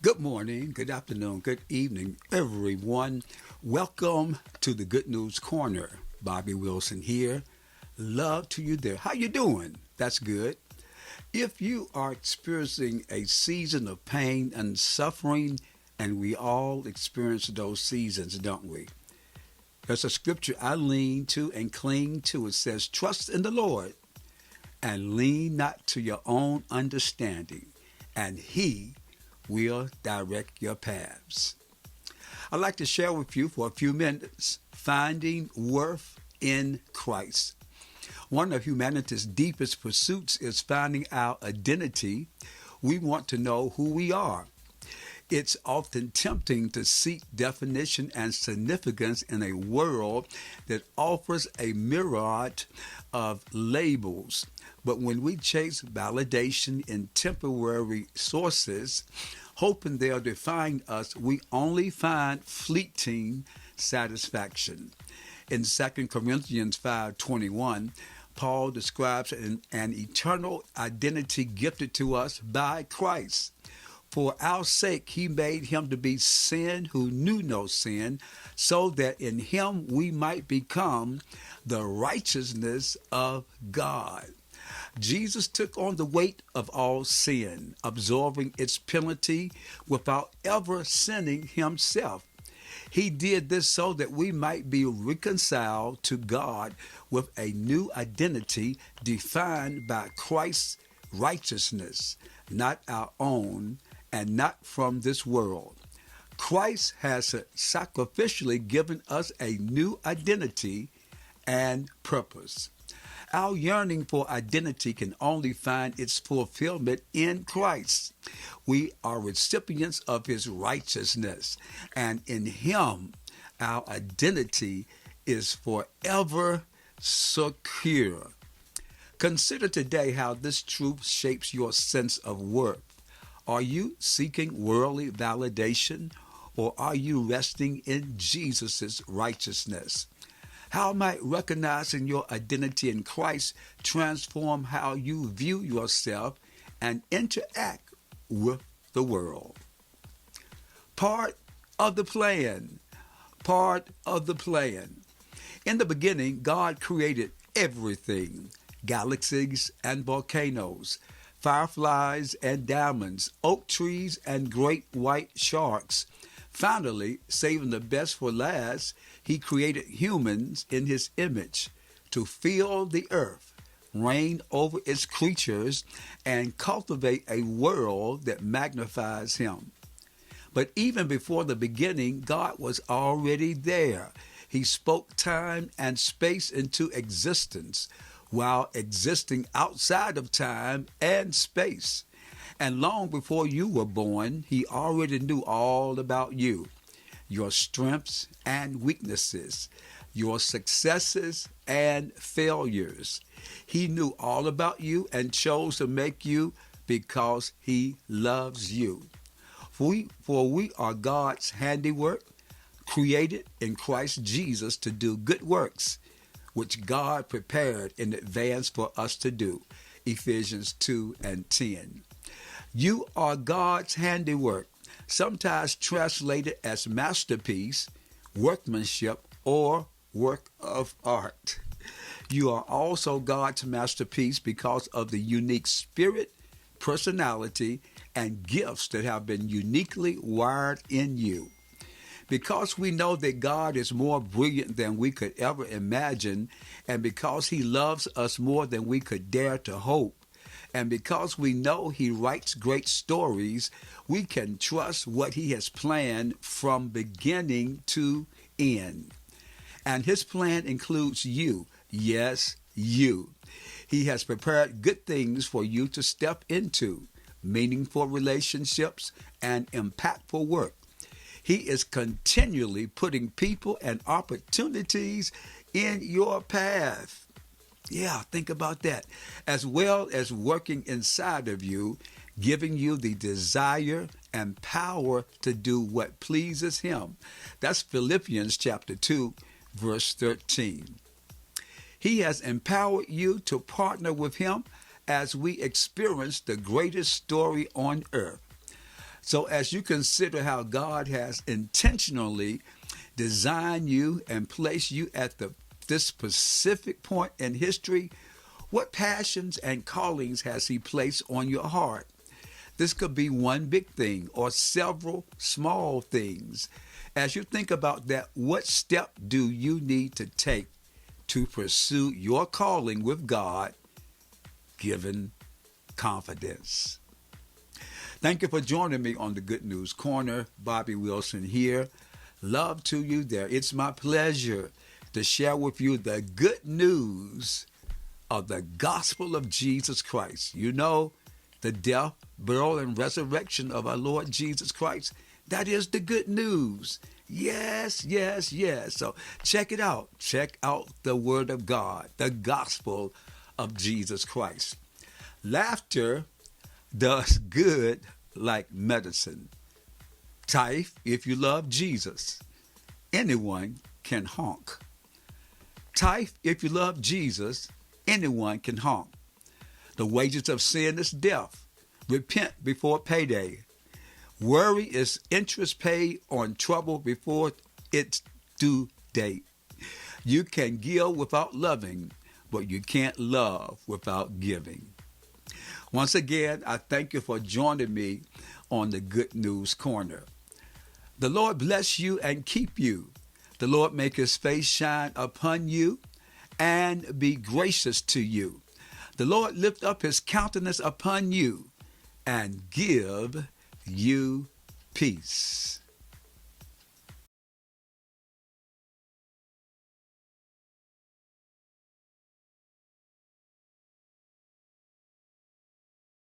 Good morning, good afternoon, good evening, everyone. Welcome to the Good News Corner. Bobby Wilson here. Love to you there. How you doing? That's good. If you are experiencing a season of pain and suffering, and we all experience those seasons, don't we? There's a scripture I lean to and cling to. It says, "Trust in the Lord and lean not to your own understanding, and He will direct your paths." I'd like to share with you for a few minutes finding worth in Christ. One of humanity's deepest pursuits is finding our identity. We want to know who we are. It's often tempting to seek definition and significance in a world that offers a myriad of labels. But when we chase validation in temporary sources, hoping they'll define us, we only find fleeting satisfaction. In 2 Corinthians 5:21, Paul describes an eternal identity gifted to us by Christ. For our sake, he made him to be sin who knew no sin, so that in him we might become the righteousness of God. Jesus took on the weight of all sin, absorbing its penalty without ever sinning himself. He did this so that we might be reconciled to God with a new identity defined by Christ's righteousness, not our own, and not from this world. Christ has sacrificially given us a new identity and purpose. Our yearning for identity can only find its fulfillment in Christ. We are recipients of his righteousness, and in him our identity is forever secure. Consider today how this truth shapes your sense of worth. Are you seeking worldly validation, or are you resting in Jesus' righteousness? How might recognizing your identity in Christ transform how you view yourself and interact with the world? Part of the plan. Part of the plan. In the beginning, God created everything: galaxies and volcanoes, fireflies and diamonds, oak trees and great white sharks. Finally, saving the best for last, he created humans in his image to fill the earth, reign over its creatures, and cultivate a world that magnifies him. But even before the beginning, God was already there. He spoke time and space into existence while existing outside of time and space. And long before you were born, he already knew all about you, your strengths and weaknesses, your successes and failures. He knew all about you and chose to make you because he loves you. For we are God's handiwork, created in Christ Jesus to do good works, which God prepared in advance for us to do. Ephesians 2:10. You are God's handiwork, sometimes translated as masterpiece, workmanship, or work of art. You are also God's masterpiece because of the unique spirit, personality, and gifts that have been uniquely wired in you. Because we know that God is more brilliant than we could ever imagine, and because he loves us more than we could dare to hope, and because we know he writes great stories, we can trust what he has planned from beginning to end. And his plan includes you. Yes, you. He has prepared good things for you to step into: meaningful relationships and impactful work. He is continually putting people and opportunities in your path. Yeah, think about that. As well as working inside of you, giving you the desire and power to do what pleases him. That's Philippians chapter 2, verse 13. He has empowered you to partner with him as we experience the greatest story on earth. So as you consider how God has intentionally designed you and placed you at this specific point in history, what passions and callings has he placed on your heart? This could be one big thing or several small things. As you think about that, what step do you need to take to pursue your calling with God, given confidence? Thank you for joining me on the Good News Corner. Bobby Wilson here. Love to you there. It's my pleasure to share with you the good news of the gospel of Jesus Christ. You know, the death, burial, and resurrection of our Lord Jesus Christ. That is the good news. Yes, yes, yes. So check it out. Check out the Word of God, the gospel of Jesus Christ. Laughter does good like medicine. Type if you love Jesus. Anyone can honk. Type if you love Jesus. Anyone can honk. The wages of sin is death. Repent before payday. Worry is interest paid on trouble before its due date. You can give without loving, but you can't love without giving. Once again, I thank you for joining me on the Good News Corner. The Lord bless you and keep you. The Lord make his face shine upon you and be gracious to you. The Lord lift up his countenance upon you and give you peace.